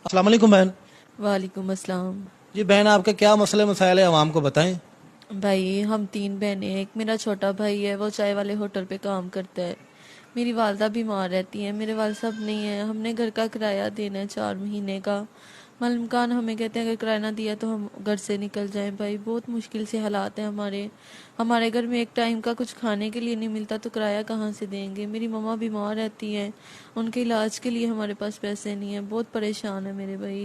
अस्सलाम वालेकुम बहन। वालेकुम अस्सलाम। जी बहन, आपके क्या मसले मसाइल है, आवाम को बताएं। भाई हम तीन बहनें हैं। एक मेरा छोटा भाई है, वो चाय वाले होटल पे काम करता है। मेरी वालदा बीमार रहती है, मेरे वाल साहब नहीं है। हमने घर का किराया देना है 4 महीने का। मकान हमें कहते हैं अगर किराया ना दिया तो हम घर से निकल जाएं। भाई बहुत मुश्किल से हालात हैं हमारे। हमारे घर में एक टाइम का कुछ खाने के लिए नहीं मिलता तो किराया कहाँ से देंगे। मेरी मम्मा बीमार रहती हैं, उनके इलाज के लिए हमारे पास पैसे नहीं है। बहुत परेशान है मेरे भाई।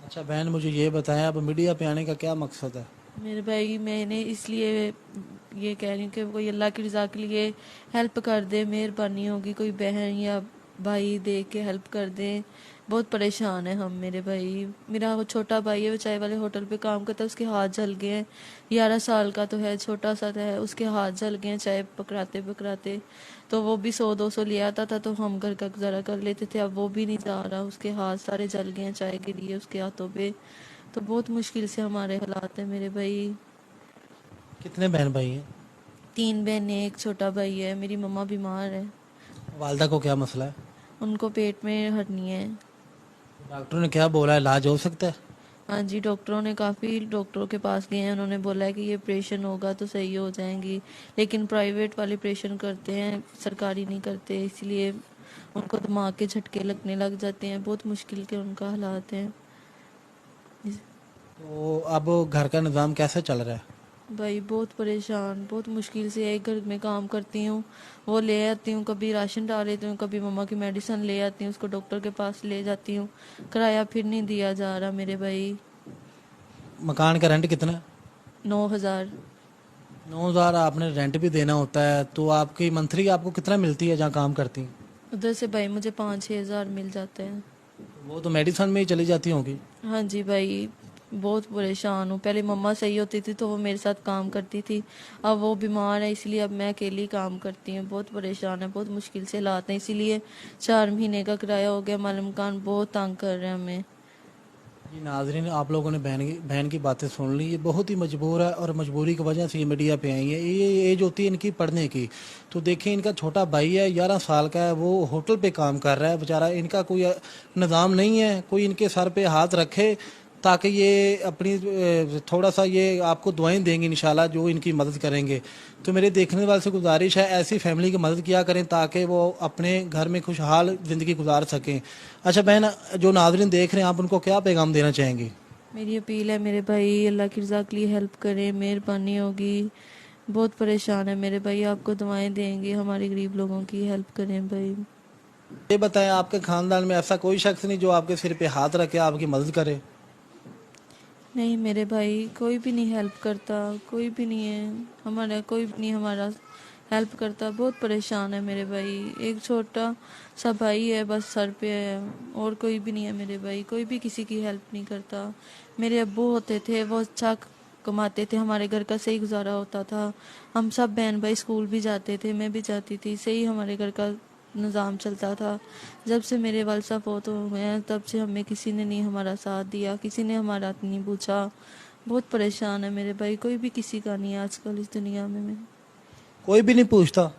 अच्छा बहन, मुझे ये बताएं, अब मीडिया पे आने का क्या मकसद है? मेरे भाई मैंने इसलिए ये कह रही हूँ कि कोई अल्लाह की रज़ा के लिए हेल्प कर दे, मेहरबानी होगी। कोई बहन या भाई दे के हेल्प कर दे। बहुत परेशान है हम मेरे भाई। मेरा वो छोटा भाई है, वो चाय वाले होटल पे काम करता है, उसके हाथ जल गए हैं। 11 साल का तो है, छोटा सा तो है, उसके हाथ जल गए हैं चाय पकड़ाते पकड़ाते। तो वो भी 100-200 ले आता था तो हम घर का गुजारा कर लेते थे। अब वो भी नहीं जा रहा, उसके हाथ सारे जल गए हैं, चाय गिरी है उसके हाथों पे। तो बहुत मुश्किल से हमारे हालात हैं मेरे भाई। कितने बहन भाई हैं? तीन बहनें, एक छोटा भाई है। मेरी मम्मा बीमार है, वालदा को क्या मसला है? उनको पेट में हर्नी है। डॉक्टर ने क्या बोला है, इलाज हो सकता है? हाँ जी, डॉक्टरों ने काफ़ी डॉक्टरों के पास गए हैं, उन्होंने बोला है कि ये ऑपरेशन होगा तो सही हो जाएंगी। लेकिन प्राइवेट वाले ऑपरेशन करते हैं, सरकारी नहीं करते, इसलिए उनको दिमाग के झटके लगने लग जाते हैं। बहुत मुश्किल के उनका हालात हैं। तो अब घर का निज़ाम कैसे चल रहा है? भाई बहुत परेशान, बहुत मुश्किल से एक घर में काम करती हूँ। वो ले आती हूँ, कभी राशन डाल लेती हूँ, कभी मम्मा की मेडिसिन ले आती हूँ, उसको डॉक्टर के पास ले जाती हूँ। किराया फिर नहीं दिया जा रहा मेरे भाई। मकान का रेंट कितना है? 9,000। 9,000 आपने रेंट भी देना होता है, तो आपकी मंथली आपको कितना मिलती है जहाँ काम करती हैं? उधर से भाई मुझे 5-6 हज़ार मिल जाते हैं। वो तो मेडिसिन में ही चली जाती होंगी। हाँ जी भाई, बहुत परेशान हूँ। पहले मम्मा सही होती थी तो वो मेरे साथ काम करती थी, अब वो बीमार है इसलिए अब मैं अकेली काम करती हूँ। बहुत परेशान है, बहुत मुश्किल से हालात हैं, इसीलिए 4 महीने का किराया हो गया। मालूम मकान बहुत तंग कर रहे हैं हमें। जी नाजरीन, आप लोगों ने बहन की बातें सुन ली। ये बहुत ही मजबूर है और मजबूरी की वजह से ये मीडिया पे आई है। ये एज होती है इनकी पढ़ने की। तो देखिए, इनका छोटा भाई है, 11 साल का है, वो होटल पे काम कर रहा है बेचारा। इनका कोई निज़ाम नहीं है, कोई इनके सर पे हाथ रखे ताकि ये अपनी थोड़ा सा ये आपको दुआएं देंगे इंशाल्लाह, जो इनकी मदद करेंगे। तो मेरे देखने वाले से गुजारिश है, ऐसी फैमिली की मदद किया करें ताकि वो अपने घर में खुशहाल ज़िंदगी गुजार सकें। अच्छा बहन, जो नाजरीन देख रहे हैं, आप उनको क्या पैगाम देना चाहेंगे? मेरी अपील है मेरे भाई, अल्लाह की रज़ा के लिए हेल्प करें, मेहरबानी होगी। बहुत परेशान है मेरे भाई, आपको दुआएं देंगे, हमारे गरीब लोगों की हेल्प करें भाई। ये बताएं, आपके खानदान में ऐसा कोई शख्स नहीं जो आपके सिर पे हाथ रखे आपकी मदद करे? नहीं मेरे भाई, कोई भी नहीं हेल्प करता, कोई भी नहीं है हमारा, कोई भी नहीं हमारा हेल्प करता। बहुत परेशान है मेरे भाई। एक छोटा सा भाई है बस सर पे है, और कोई भी नहीं है मेरे भाई। कोई भी किसी की हेल्प नहीं करता। मेरे अब्बू होते थे, वो अच्छा कमाते थे, हमारे घर का सही गुजारा होता था। हम सब बहन भाई स्कूल भी जाते थे, मैं भी जाती थी, सही हमारे घर का निज़ाम चलता था। जब से मेरे वाल साहब फौत हो गए हैं तब से हमें किसी ने नहीं हमारा साथ दिया, किसी ने हमारा नहीं पूछा। बहुत परेशान है मेरे भाई, कोई भी किसी का नहीं है आजकल इस दुनिया में। मैं कोई भी नहीं पूछता।